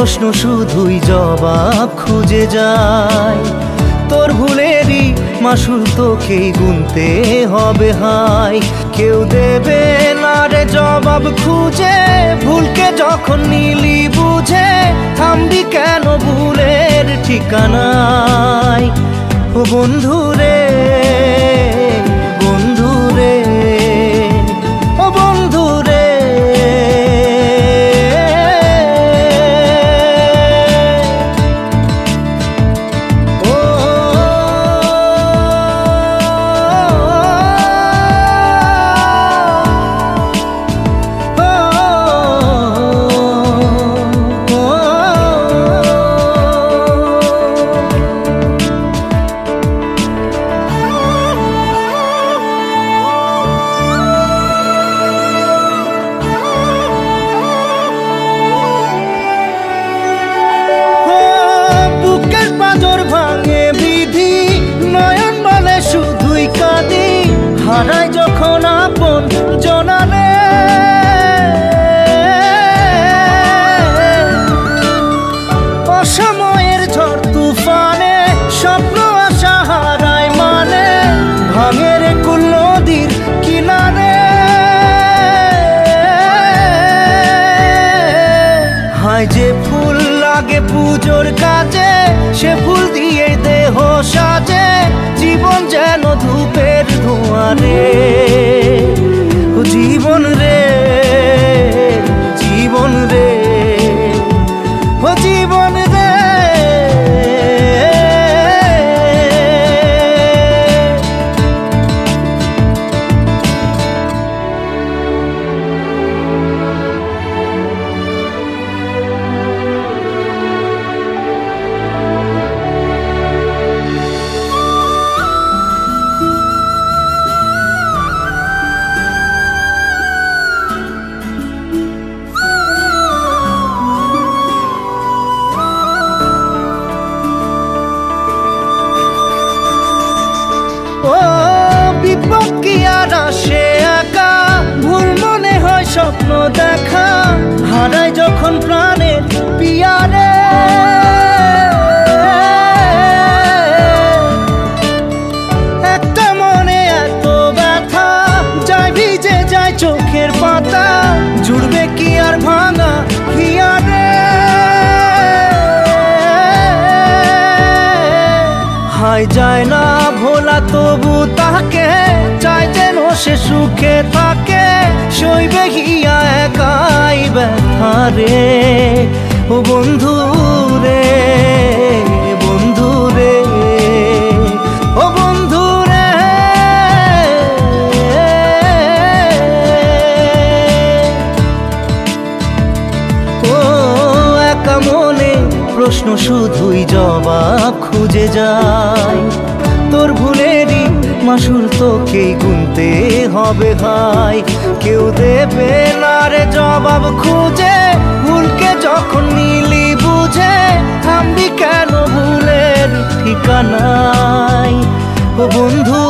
প্রশ্ন শুধুই জবাব খুঁজে যায়। তোর ভুলেরই মাসুল তোকেই গুনতে হবে হায়। কেউ দেবে না রে জবাব খুঁজে, ভুলকে যখন নিলি বুঝে থামবি কেন ভুলের ঠিকানায়। ও বন্ধু রে, বন্ধু রে, ও বন্ধু রে। হারাই যখন আপন জনারে, অসময়ের ঝড় তুফানে স্বপ্ন আশা হারায় মানে, ভাঙের কুল নদীর কিনারে। হায় যে ফুল লাগে পুজোর কাজে, সে ফুল দিয়ে দেহ সাজে, জীবন যেন ধূপের ধোঁয়ারে। ও জীবন রে, জীবন রে, ও জীবন রে। ও বিপদ কি আর আসে একা, ভুল মনে হয় স্বপ্ন দেখা, হারাই যখন প্রাণের পিয়ারে। একটা মনে এত ব্যথা, যায় ভিজে যায় চোখের পাতা, জুড়বে কি আর ভাঙা হিয়ারে। হায় যায় না ভোলা তবু তাকে, চাই যেন সে সুখে থাকে, সইবে গিয়া একাই ব্যথা রে। ও বন্ধু রে, বন্ধু রে, ও বন্ধু রে। ও একা মনে প্রশ্ন শুধুই জবাব খুঁজে যায়। তোর ভুলেরই মাসুল তোকেই গুনতে হবে হায়। কেউ দেবে না রে জবাব খুঁজে, ভুলকে যখন নিলি বুঝে থামবি কেন ভুলের ঠিকানায়। ও বন্ধু